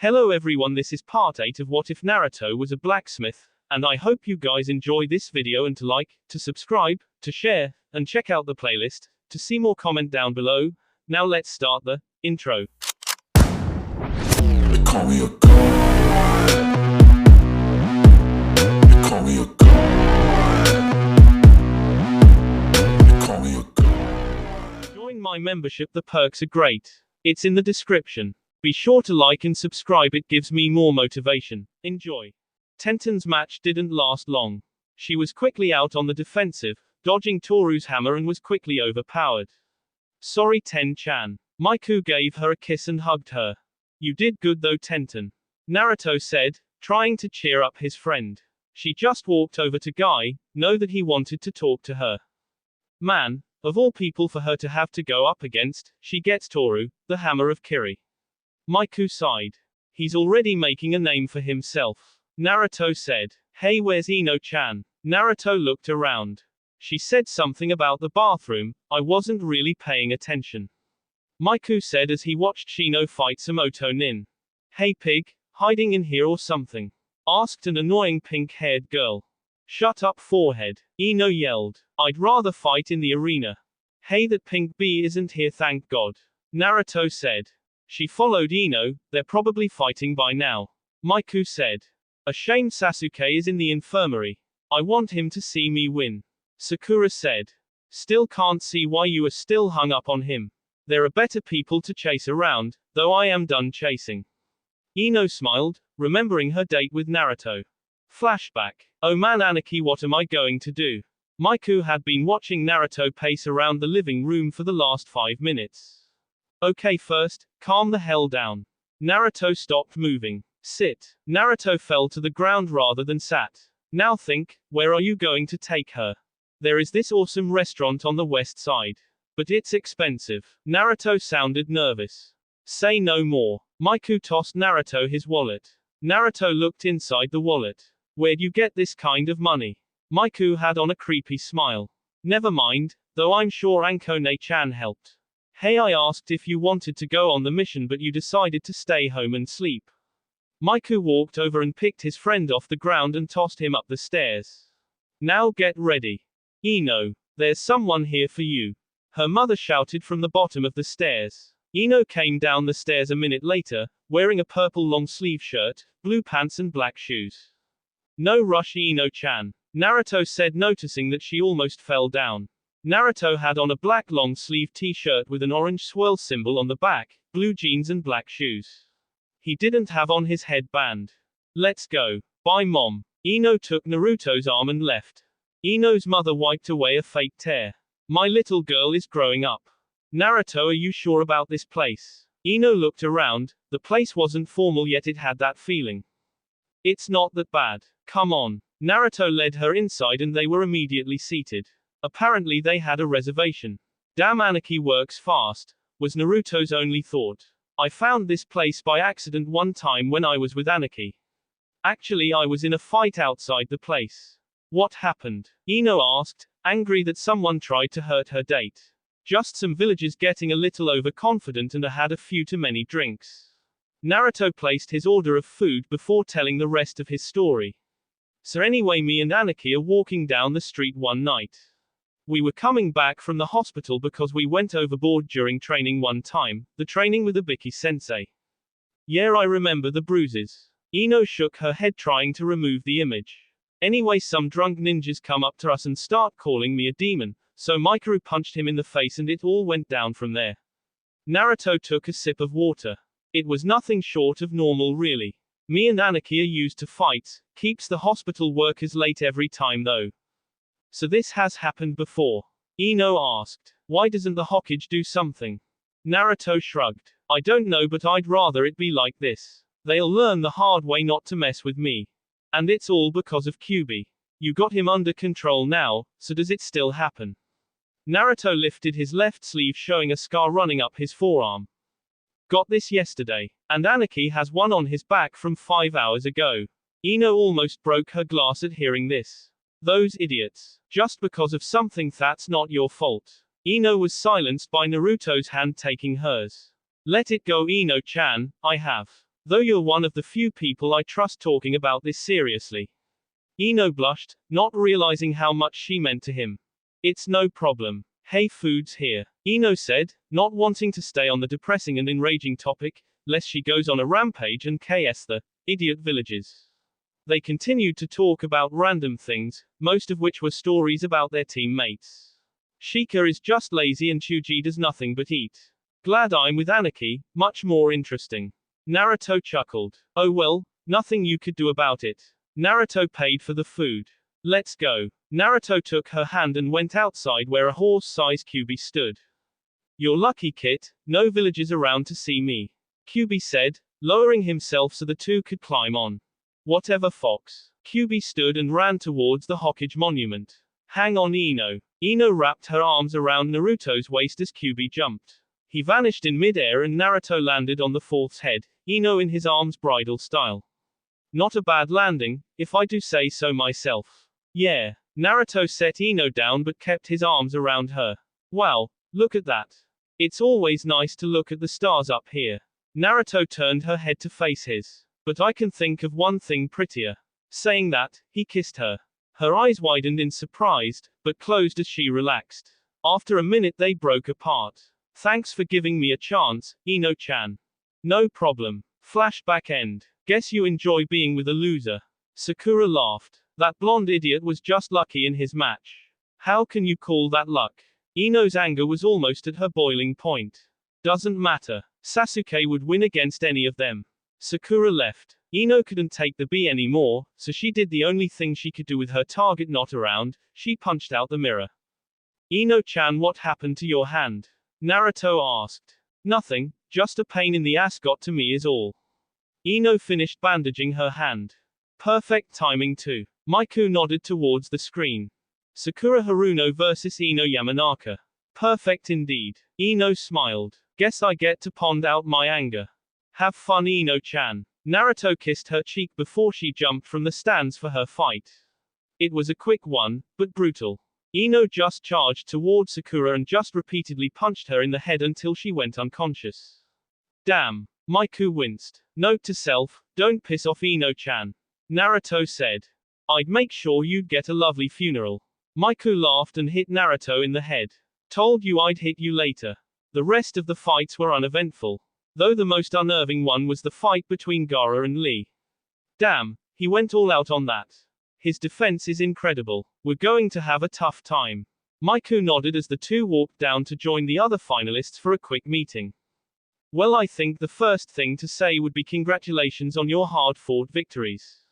Hello everyone, this is part 8 of What If Naruto Was a Blacksmith, and I hope you guys enjoy this video and to like, to subscribe, to share, and check out the playlist, to see more comment down below. Now let's start the intro. They call me a god. They call me a god. They call me a god. Join my membership, the perks are great. It's in the description. Be sure to like and subscribe, it gives me more motivation. Enjoy. Tenten's match didn't last long. She was quickly out on the defensive, dodging Toru's hammer and was quickly overpowered. Sorry Ten-chan. Miku gave her a kiss and hugged her. You did good though Tenten. Naruto said, trying to cheer up his friend. She just walked over to Guy, know that he wanted to talk to her. Man, of all people for her to have to go up against, she gets Toru, the hammer of Kiri. Miku sighed. He's already making a name for himself. Naruto said, hey, where's Ino-chan? Naruto looked around. She said something about the bathroom, I wasn't really paying attention. Miku said as he watched Shino fight Samoto Nin. Hey pig, hiding in here or something? Asked an annoying pink-haired girl. Shut up forehead, Ino yelled. I'd rather fight in the arena. Hey, that pink bee isn't here, thank God. Naruto said. She followed Ino, they're probably fighting by now. Miku said. A shame Sasuke is in the infirmary. I want him to see me win. Sakura said. Still can't see why you are still hung up on him. There are better people to chase around, though I am done chasing. Ino smiled, remembering her date with Naruto. Flashback. Oh man Anarchy, what am I going to do? Miku had been watching Naruto pace around the living room for the last 5 minutes. Okay, first, calm the hell down. Naruto stopped moving. Sit. Naruto fell to the ground rather than sat. Now think, where are you going to take her? There is this awesome restaurant on the west side. But it's expensive. Naruto sounded nervous. Say no more. Miku tossed Naruto his wallet. Naruto looked inside the wallet. Where'd you get this kind of money? Miku had on a creepy smile. Never mind, though I'm sure Ankone-chan helped. Hey, I asked if you wanted to go on the mission but you decided to stay home and sleep. Miku walked over and picked his friend off the ground and tossed him up the stairs. Now get ready. Ino, there's someone here for you. Her mother shouted from the bottom of the stairs. Ino came down the stairs a minute later, wearing a purple long-sleeve shirt, blue pants and black shoes. No rush Ino-chan, Naruto said, noticing that she almost fell down. Naruto had on a black long-sleeve t-shirt with an orange swirl symbol on the back, blue jeans and black shoes. He didn't have on his headband. Let's go. Bye mom. Ino took Naruto's arm and left. Ino's mother wiped away a fake tear. My little girl is growing up. Naruto, are you sure about this place? Ino looked around, the place wasn't formal yet it had that feeling. It's not that bad. Come on. Naruto led her inside and they were immediately seated. Apparently they had a reservation. Damn, Anarchy works fast, was Naruto's only thought. I found this place by accident one time when I was with Anarchy. Actually, I was in a fight outside the place. What happened? Ino asked, angry that someone tried to hurt her date. Just some villagers getting a little overconfident and had a few too many drinks. Naruto placed his order of food before telling the rest of his story. So anyway, me and Anarchy are walking down the street one night. We were coming back from the hospital because we went overboard during training one time, the training with Ibiki-sensei. Yeah, I remember the bruises. Ino shook her head trying to remove the image. Anyway, some drunk ninjas come up to us and start calling me a demon, so Miku punched him in the face and it all went down from there. Naruto took a sip of water. It was nothing short of normal really. Me and Anarchy are used to fights, keeps the hospital workers late every time though. So this has happened before? Ino asked. Why doesn't the Hokage do something? Naruto shrugged. I don't know, but I'd rather it be like this. They'll learn the hard way not to mess with me. And it's all because of Kyuubi. You got him under control now, so does it still happen? Naruto lifted his left sleeve showing a scar running up his forearm. Got this yesterday. And Anarchy has one on his back from 5 hours ago. Ino almost broke her glass at hearing this. Those idiots. Just because of something that's not your fault. Ino was silenced by Naruto's hand taking hers. Let it go Ino-chan, I have. Though you're one of the few people I trust talking about this seriously. Ino blushed, not realizing how much she meant to him. It's no problem. Hey, food's here, Ino said, not wanting to stay on the depressing and enraging topic, lest she goes on a rampage and KS the idiot villages. They continued to talk about random things, most of which were stories about their teammates. Shika is just lazy and Chuji does nothing but eat. Glad I'm with Anarchy, much more interesting. Naruto chuckled. Oh well, nothing you could do about it. Naruto paid for the food. Let's go. Naruto took her hand and went outside where a horse-sized Kyuubi stood. You're lucky, Kit, no villagers around to see me. Kyuubi said, lowering himself so the two could climb on. Whatever, Fox. Kyuubi stood and ran towards the Hokage monument. Hang on, Ino. Ino wrapped her arms around Naruto's waist as Kyuubi jumped. He vanished in mid-air and Naruto landed on the fourth's head, Ino in his arms bridal style. Not a bad landing, if I do say so myself. Yeah. Naruto set Ino down but kept his arms around her. Wow, look at that. It's always nice to look at the stars up here. Naruto turned her head to face his. But I can think of one thing prettier. Saying that, he kissed her. Her eyes widened in surprise, but closed as she relaxed. After a minute they broke apart. Thanks for giving me a chance, Ino-chan. No problem. Flashback end. Guess you enjoy being with a loser. Sakura laughed. That blonde idiot was just lucky in his match. How can you call that luck? Ino's anger was almost at her boiling point. Doesn't matter. Sasuke would win against any of them. Sakura left. Ino couldn't take the B anymore, so she did the only thing she could do with her target not around, she punched out the mirror. Ino-chan, what happened to your hand? Naruto asked. Nothing, just a pain in the ass got to me is all. Ino finished bandaging her hand. Perfect timing too. Miku nodded towards the screen. Sakura Haruno vs Ino Yamanaka. Perfect indeed. Ino smiled. Guess I get to pond out my anger. Have fun, Ino-chan. Naruto kissed her cheek before she jumped from the stands for her fight. It was a quick one, but brutal. Ino just charged toward Sakura and just repeatedly punched her in the head until she went unconscious. Damn. Miku winced. Note to self, don't piss off Ino-chan. Naruto said. I'd make sure you'd get a lovely funeral. Miku laughed and hit Naruto in the head. Told you I'd hit you later. The rest of the fights were uneventful. Though the most unnerving one was the fight between Gaara and Lee. Damn, he went all out on that. His defense is incredible. We're going to have a tough time. Miku nodded as the two walked down to join the other finalists for a quick meeting. Well, I think the first thing to say would be congratulations on your hard-fought victories.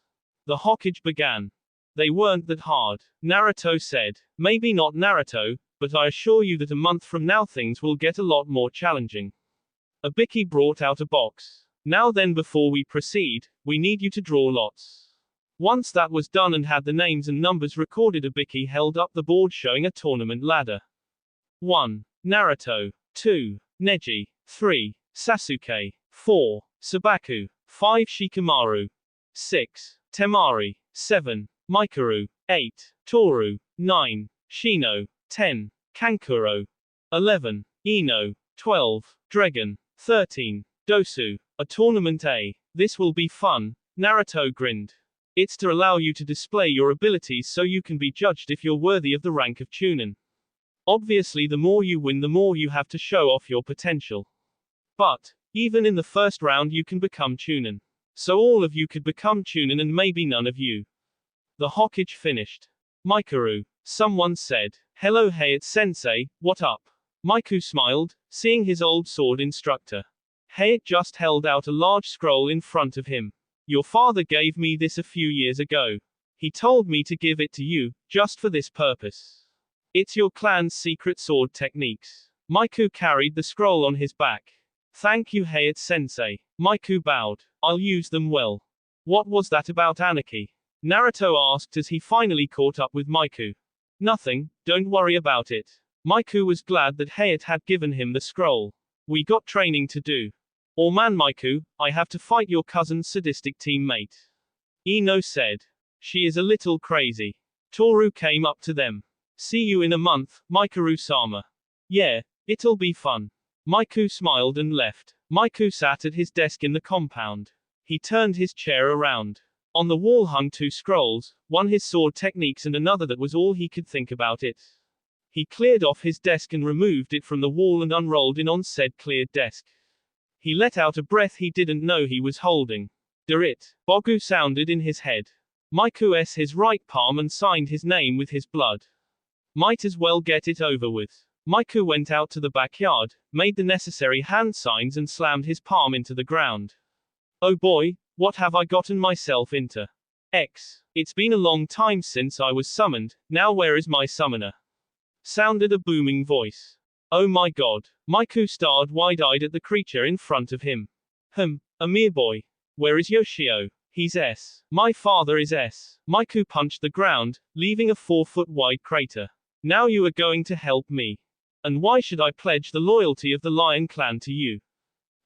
The Hokage began. They weren't that hard, Naruto said. Maybe not, Naruto, but I assure you that a month from now things will get a lot more challenging. Abiki brought out a box. Now then, before we proceed, we need you to draw lots. Once that was done and had the names and numbers recorded, Abiki held up the board showing a tournament ladder. 1. Naruto. 2. Neji. 3. Sasuke. 4. Sabaku. 5. Shikamaru. 6. Temari. 7. Mikuru. 8. Toru. 9. Shino. 10. Kankuro. 11. Ino. 12. Dragon. 13. Dosu. A tournament A. This will be fun, Naruto grinned. It's to allow you to display your abilities so you can be judged if you're worthy of the rank of Chunin. Obviously, the more you win, the more you have to show off your potential. But, even in the first round, you can become Chunin. So all of you could become Chunin and maybe none of you. The Hokage finished. Mikuru. Someone said. Hello, Hayate-sensei, what up? Miku smiled, seeing his old sword instructor. Hayate just held out a large scroll in front of him. Your father gave me this a few years ago. He told me to give it to you, just for this purpose. It's your clan's secret sword techniques. Miku carried the scroll on his back. Thank you, Hayate-sensei. Miku bowed. I'll use them well. What was that about Anarchy? Naruto asked as he finally caught up with Miku. Nothing, don't worry about it. Miku was glad that Hayate had given him the scroll. We got training to do. Oh man, Miku, I have to fight your cousin's sadistic teammate. Ino said. She is a little crazy. Toru came up to them. See you in a month, Mikuru-sama. Yeah, it'll be fun. Miku smiled and left. Miku sat at his desk in the compound. He turned his chair around. On the wall hung 2 scrolls, one his sword techniques and another that was all he could think about it. He cleared off his desk and removed it from the wall and unrolled it on said cleared desk. He let out a breath he didn't know he was holding. It. Bogu sounded in his head. Miku s his right palm and signed his name with his blood. Might as well get it over with. Miku went out to the backyard, made the necessary hand signs and slammed his palm into the ground. Oh boy, what have I gotten myself into? It's been a long time since I was summoned, now where is my summoner? Sounded a booming voice. Oh my god. Miku stared wide-eyed at the creature in front of him. A mere boy. Where is Yoshio? He's S. My father is S. Miku punched the ground, leaving a 4-foot wide crater. Now you are going to help me. And why should I pledge the loyalty of the Lion Clan to you?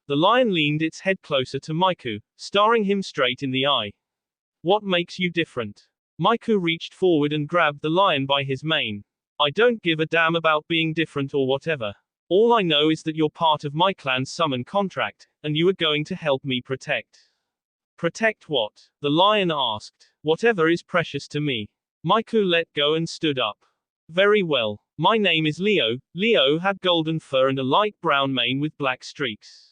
The lion leaned its head closer to Miku, staring him straight in the eye. What makes you different? Miku reached forward and grabbed the lion by his mane. I don't give a damn about being different or whatever. All I know is that you're part of my clan's summon contract, and you are going to help me protect. Protect what? The lion asked. Whatever is precious to me. Miku let go and stood up. Very well. My name is Leo. Leo had golden fur and a light brown mane with black streaks.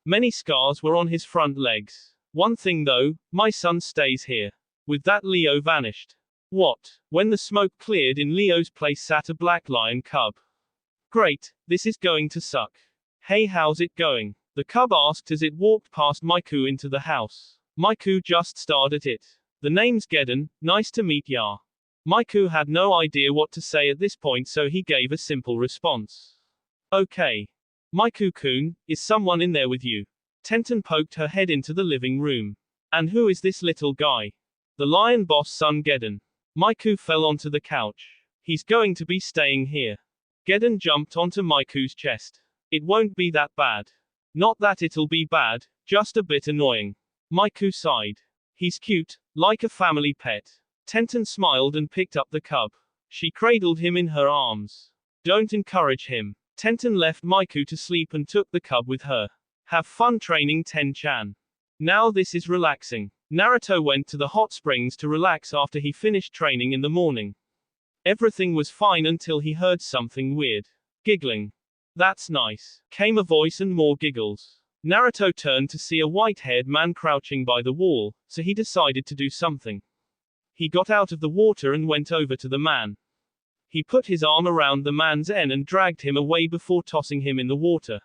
Many scars were on his front legs. One thing though, my son stays here. With that Leo vanished. What? When the smoke cleared in Leo's place sat a black lion cub. Great, this is going to suck. Hey, how's it going? The cub asked as it walked past Miku into the house. Miku just stared at it. The name's Geddon, nice to meet ya. Miku had no idea what to say at this point, so he gave a simple response. Okay. Miku-kun, is someone in there with you? Tenten poked her head into the living room. And who is this little guy? The lion boss son Geddon. Miku fell onto the couch. He's going to be staying here. Geddon jumped onto Miku's chest. It won't be that bad. Not that it'll be bad, just a bit annoying. Miku sighed. He's cute, like a family pet. Tenten smiled and picked up the cub. She cradled him in her arms. Don't encourage him. Tenten left Miku to sleep and took the cub with her. Have fun training, Ten-chan. Now this is relaxing. Naruto went to the hot springs to relax after he finished training in the morning. Everything was fine until he heard something weird. Giggling. That's nice. Came a voice and more giggles. Naruto turned to see a white-haired man crouching by the wall, so he decided to do something. He got out of the water and went over to the man. He put his arm around the man's end and dragged him away before tossing him in the water.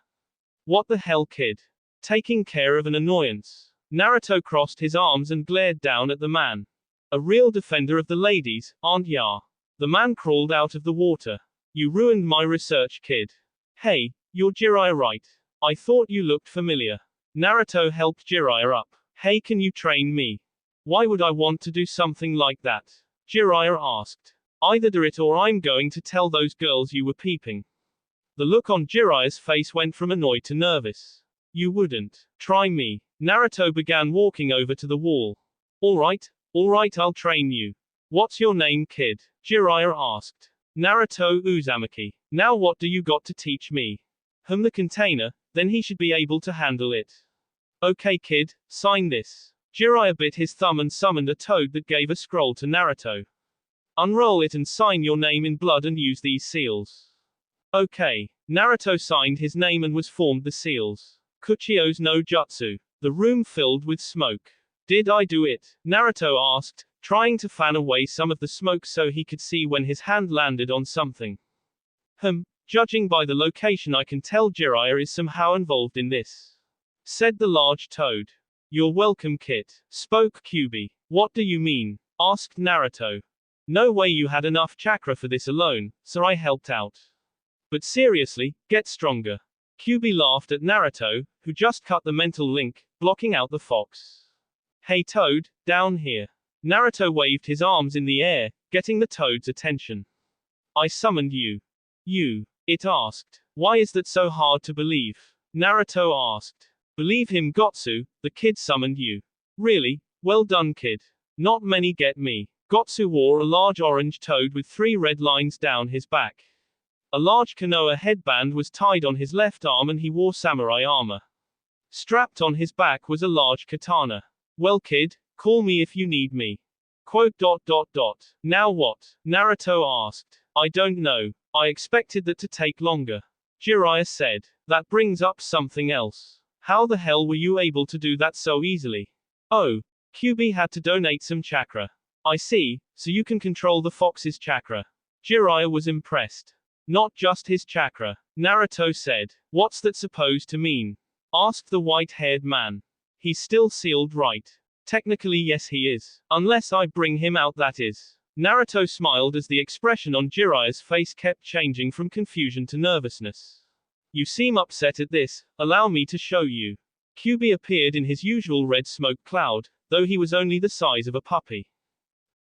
What the hell, kid? Taking care of an annoyance. Naruto crossed his arms and glared down at the man. A real defender of the ladies, aren't ya? The man crawled out of the water. You ruined my research, kid. Hey, you're Jiraiya, right? I thought you looked familiar. Naruto helped Jiraiya up. Hey, can you train me? Why would I want to do something like that? Jiraiya asked. Either do it or I'm going to tell those girls you were peeping. The look on Jiraiya's face went from annoyed to nervous. You wouldn't. Try me. Naruto began walking over to the wall. Alright, I'll train you. What's your name, kid? Jiraiya asked. Naruto Uzumaki. Now what do you got to teach me? The container, then he should be able to handle it. Okay, kid, sign this. Jiraiya bit his thumb and summoned a toad that gave a scroll to Naruto. Unroll it and sign your name in blood and use these seals. Okay. Naruto signed his name and was formed the seals. Kuchio's no jutsu. The room filled with smoke. Did I do it? Naruto asked, trying to fan away some of the smoke so he could see when his hand landed on something. Judging by the location I can tell Jiraiya is somehow involved in this. Said the large toad. You're welcome, kid. Spoke Kyubi. What do you mean? Asked Naruto. No way you had enough chakra for this alone, so I helped out. But seriously, get stronger. Kyubi laughed at Naruto, who just cut the mental link, blocking out the fox. Hey Toad, down here. Naruto waved his arms in the air, getting the toad's attention. I summoned you. You. It asked. Why is that so hard to believe? Naruto asked. Believe him, Gotsu, the kid summoned you. Really? Well done, kid. Not many get me. Gotsu wore a large orange toad with 3 red lines down his back. A large Konoha headband was tied on his left arm and he wore samurai armor. Strapped on his back was a large katana. Well kid, call me if you need me. Quote. Now what? Naruto asked. I don't know. I expected that to take longer. Jiraiya said. That brings up something else. How the hell were you able to do that so easily? Oh, Kyuubi had to donate some chakra. I see, so you can control the fox's chakra. Jiraiya was impressed. Not just his chakra. Naruto said. What's that supposed to mean? Asked the white-haired man. He's still sealed, right? Technically yes he is. Unless I bring him out, that is. Naruto smiled as the expression on Jiraiya's face kept changing from confusion to nervousness. You seem upset at this, allow me to show you. Kyuubi appeared in his usual red smoke cloud, though he was only the size of a puppy.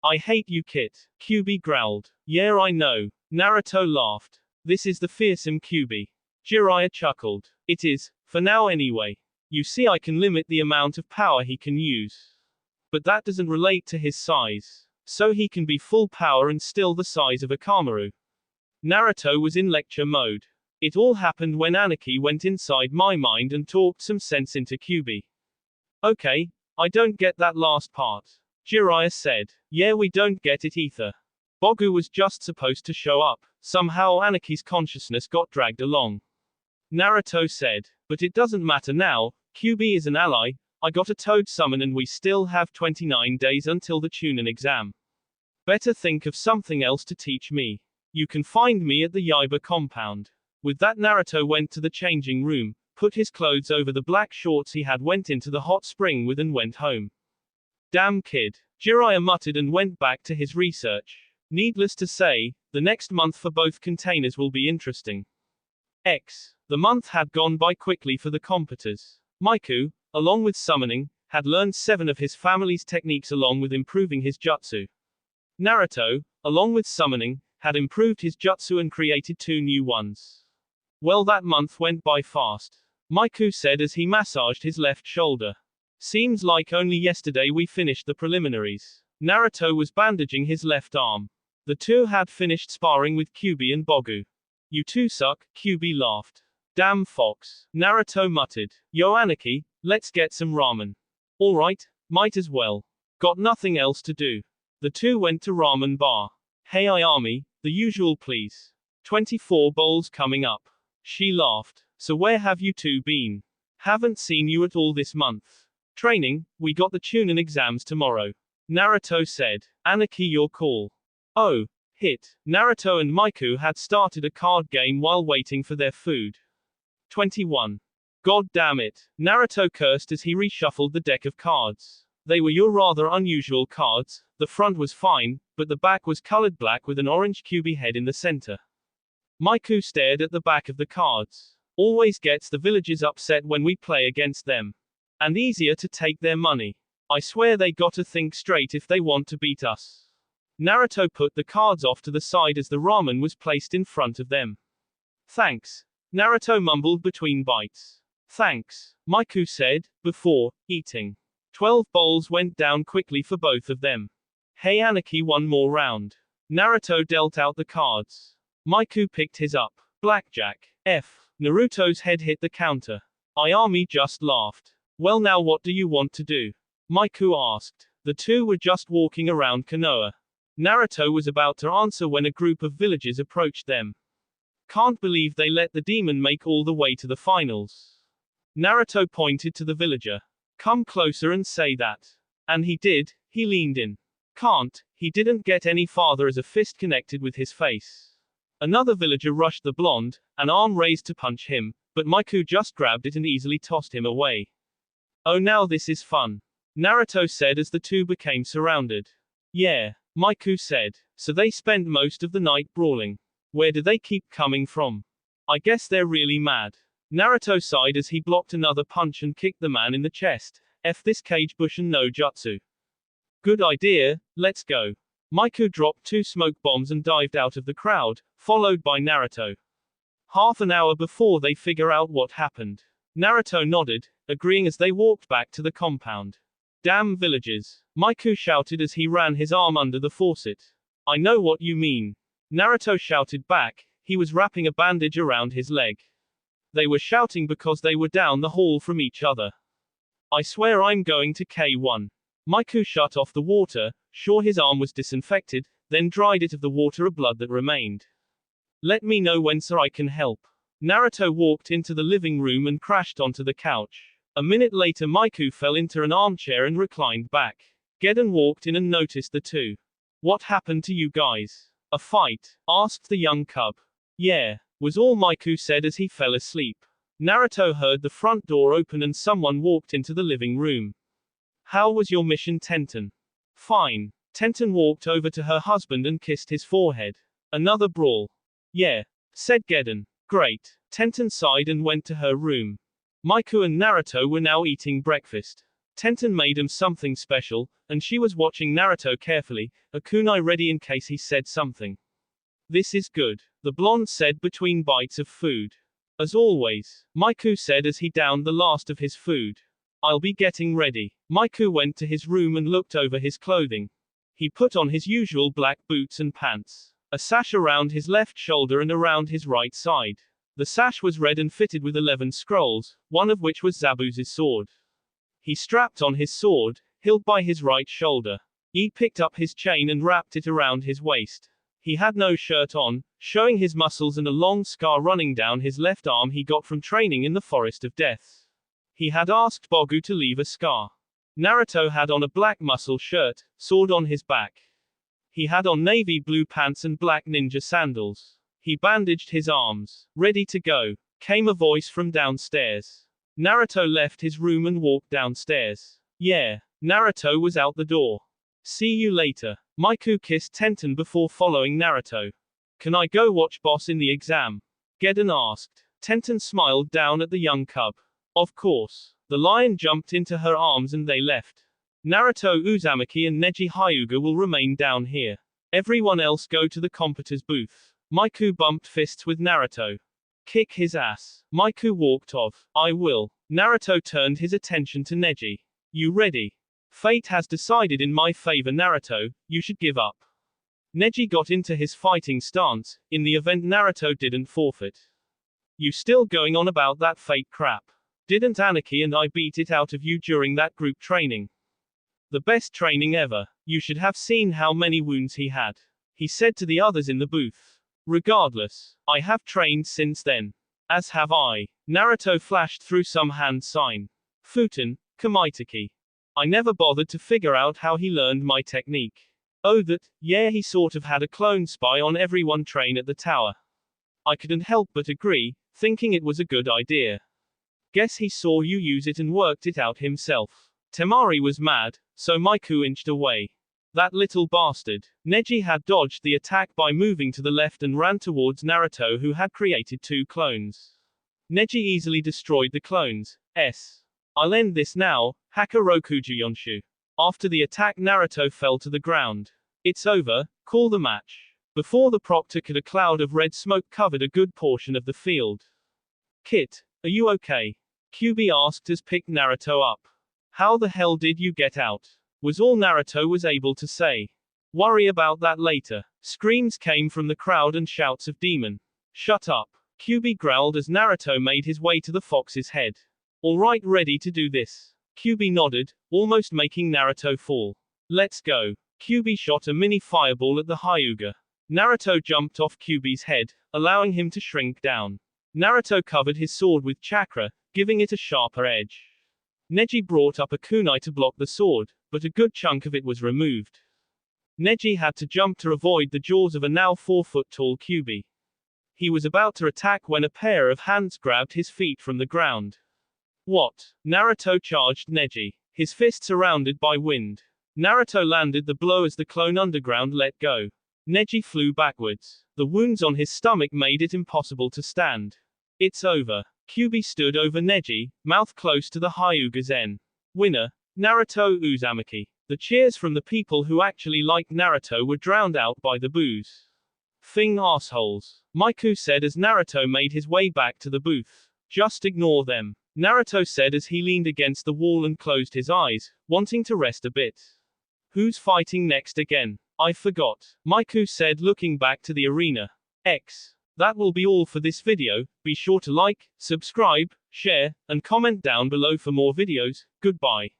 I hate you, Kit. Kyuubi growled. Yeah, I know. Naruto laughed. This is the fearsome Kyuubi. Jiraiya chuckled. It is, for now anyway. You see, I can limit the amount of power he can use. But that doesn't relate to his size. So he can be full power and still the size of a Kamaru. Naruto was in lecture mode. It all happened when Anarchy went inside my mind and talked some sense into Kyuubi. Okay, I don't get that last part. Jiraiya said. Yeah, we don't get it either. Bogu was just supposed to show up. Somehow Anarchy's consciousness got dragged along. Naruto said. But it doesn't matter now, Kyuubi is an ally, I got a toad summon and we still have 29 days until the Chunin exam. Better think of something else to teach me. You can find me at the Yaiba compound. With that, Naruto went to the changing room, put his clothes over the black shorts he had went into the hot spring with and went home. Damn kid. Jiraiya muttered and went back to his research. Needless to say, the next month for both containers will be interesting. The month had gone by quickly for the competitors. Maiku, along with summoning, had learned 7 of his family's techniques along with improving his jutsu. Naruto, along with summoning, had improved his jutsu and created 2 new ones. Well, that month went by fast. Maiku said as he massaged his left shoulder. Seems like only yesterday we finished the preliminaries. Naruto was bandaging his left arm. The two had finished sparring with Kyuubi and Bogu. You two suck, Kyuubi laughed. Damn fox. Naruto muttered. Yo Anarchy, let's get some ramen. Alright, might as well. Got nothing else to do. The two went to ramen bar. Hey Ayami, the usual please. 24 bowls coming up. She laughed. So where have you two been? Haven't seen you at all this month. Training, we got the Chunin exams tomorrow. Naruto said. Anarchy, your call. Oh, hit. Naruto and Maiku had started a card game while waiting for their food. 21. God damn it. Naruto cursed as he reshuffled the deck of cards. They were your rather unusual cards, the front was fine, but the back was colored black with an orange Kyuubi head in the center. Maiku stared at the back of the cards. Always gets the villagers upset when we play against them. And easier to take their money. I swear they gotta think straight if they want to beat us. Naruto put the cards off to the side as the ramen was placed in front of them. Thanks. Naruto mumbled between bites. Thanks, Maiku said, before eating. 12 bowls went down quickly for both of them. Hey Anarchy, one more round. Naruto dealt out the cards. Maiku picked his up. Blackjack. Naruto's head hit the counter. Ayami just laughed. Well, now what do you want to do? Maiku asked. The two were just walking around Konoha. Naruto was about to answer when a group of villagers approached them. Can't believe they let the demon make all the way to the finals. Naruto pointed to the villager. Come closer and say that. And he did, he leaned in. Can't, he didn't get any farther as a fist connected with his face. Another villager rushed the blonde, an arm raised to punch him, but Maiku just grabbed it and easily tossed him away. Oh, now this is fun. Naruto said as the two became surrounded. Yeah, Maiku said. So they spent most of the night brawling. Where do they keep coming from? I guess they're really mad. Naruto sighed as he blocked another punch and kicked the man in the chest. This Kage Bushin no Jutsu. Good idea, let's go. Maiku dropped 2 smoke bombs and dived out of the crowd, followed by Naruto. Half an hour before they figure out what happened. Naruto nodded, agreeing as they walked back to the compound. Damn villagers. Maiku shouted as he ran his arm under the faucet. I know what you mean. Naruto shouted back, he was wrapping a bandage around his leg. They were shouting because they were down the hall from each other. I swear I'm going to K1. Maiku shut off the water, sure his arm was disinfected, then dried it of the water of blood that remained. Let me know when sir I can help. Naruto walked into the living room and crashed onto the couch. A minute later Maiku fell into an armchair and reclined back. Geddon walked in and noticed the two. What happened to you guys? A fight? Asked the young cub. Yeah, was all Maiku said as he fell asleep. Naruto heard the front door open and someone walked into the living room. How was your mission, Tenten? Fine. Tenten walked over to her husband and kissed his forehead. Another brawl. Yeah, said Geddon. Great. Tenten sighed and went to her room. Maiku and Naruto were now eating breakfast. Tenten made him something special, and she was watching Naruto carefully, a kunai ready in case he said something. This is good, the blonde said between bites of food. As always, Maiku said as he downed the last of his food. I'll be getting ready. Maiku went to his room and looked over his clothing. He put on his usual black boots and pants. A sash around his left shoulder and around his right side. The sash was red and fitted with 11 scrolls, one of which was Zabu's sword. He strapped on his sword, hilt by his right shoulder. He picked up his chain and wrapped it around his waist. He had no shirt on, showing his muscles and a long scar running down his left arm he got from training in the Forest of Death. He had asked Bogu to leave a scar. Naruto had on a black muscle shirt, sword on his back. He had on navy blue pants and black ninja sandals. He bandaged his arms. Ready to go, came a voice from downstairs. Naruto left his room and walked downstairs. Yeah, Naruto was out the door. See you later. Maiku kissed Tenten before following Naruto. Can I go watch boss in the exam? Geddon asked. Tenten smiled down at the young cub. Of course. The lion jumped into her arms and they left. Naruto Uzumaki and Neji Hyuga will remain down here. Everyone else go to the competitor's booth. Maiku bumped fists with Naruto. Kick his ass. Maiku walked off. I will. Naruto turned his attention to Neji. You ready? Fate has decided in my favor, Naruto, you should give up. Neji got into his fighting stance, in the event Naruto didn't forfeit. You still going on about that fate crap? Didn't Anarchy and I beat it out of you during that group training? The best training ever. You should have seen how many wounds he had. He said to the others in the booth. Regardless, I have trained since then. As have I. Naruto flashed through some hand sign. Futen, Kamaitake. I never bothered to figure out how he learned my technique. Oh that, yeah, he sort of had a clone spy on everyone train at the tower. I couldn't help but agree, thinking it was a good idea. Guess he saw you use it and worked it out himself. Temari was mad, so Maiku inched away. That little bastard. Neji had dodged the attack by moving to the left and ran towards Naruto, who had created 2 clones. Neji easily destroyed the clones. I'll end this now, Hakarokuju Yonshu. After the attack Naruto fell to the ground. It's over, call the match. Before the proctor could, a cloud of red smoke covered a good portion of the field. Kit, are you okay? Kyubi asked as picked Naruto up. How the hell did you get out? Was all Naruto was able to say. Worry about that later. Screams came from the crowd and shouts of demon. Shut up. Kyubi growled as Naruto made his way to the fox's head. Alright, ready to do this. Kyubi nodded, almost making Naruto fall. Let's go. Kyubi shot a mini fireball at the Hyuga. Naruto jumped off Kyubi's head, allowing him to shrink down. Naruto covered his sword with chakra, giving it a sharper edge. Neji brought up a kunai to block the sword, but a good chunk of it was removed. Neji had to jump to avoid the jaws of a now 4-foot-tall Kyubi. He was about to attack when a pair of hands grabbed his feet from the ground. What? Naruto charged Neji, his fists surrounded by wind. Naruto landed the blow as the clone underground let go. Neji flew backwards. The wounds on his stomach made it impossible to stand. It's over. Kyubi stood over Neji, mouth close to the Hyuga's N. Winner, Naruto Uzumaki. The cheers from the people who actually liked Naruto were drowned out by the boos. Thing assholes. Maiku said as Naruto made his way back to the booth. Just ignore them. Naruto said as he leaned against the wall and closed his eyes, wanting to rest a bit. Who's fighting next again? I forgot. Maiku said looking back to the arena. That will be all for this video. Be sure to like, subscribe, share, and comment down below for more videos. Goodbye.